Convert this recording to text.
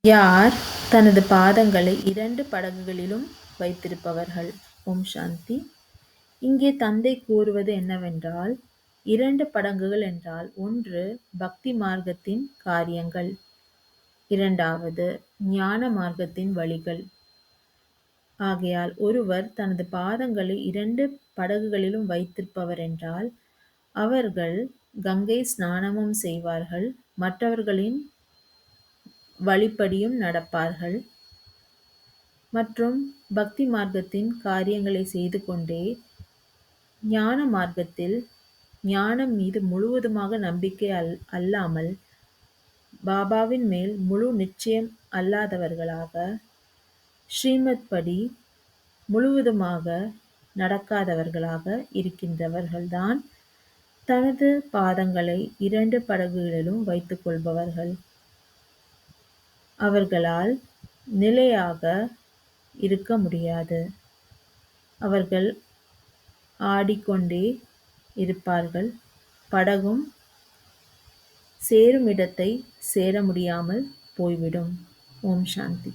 யார் தனது பாதங்களை 2 படகுகளிலும் வைத்திருப்பவர்கள்? ஓம் சாந்தி. இங்கே தந்தை கூறுவது என்னவென்றால், 2 படகுகள் என்றால், ஒன்று பக்தி மார்க்கத்தின் காரியங்கள், இரண்டாவது ஞான மார்க்கத்தின் வழிகள். ஆகையால் ஒருவர் தனது பாதங்களை 2 படகுகளிலும் வைத்திருப்பவரென்றால், அவர்கள் கங்கை ஸ்நானமும் செய்வார்கள், மற்றவர்களின் வழிப்படியும் நடப்பார்கள் மற்றும் பக்தி மார்க்கத்தின் காரியங்களை செய்து கொண்டே ஞான மார்க்கத்தில் ஞானம் மீது முழுவதுமாக நம்பிக்கை அல்லாமல் பாபாவின் மேல் முழு நிச்சயம் அல்லாதவர்களாக, ஸ்ரீமத் படி முழுவதுமாக நடக்காதவர்களாக இருக்கின்றவர்கள்தான் தனது பாதங்களை 2 படகுகளிலும் வைத்துக் கொள்பவர்கள். அவர்களால் நிலையாக இருக்க முடியாது. அவர்கள் ஆடிக்கொண்டே இருப்பார்கள். படகும் சேரும் இடத்தை சேர முடியாமல் போய்விடும். ஓம் சாந்தி.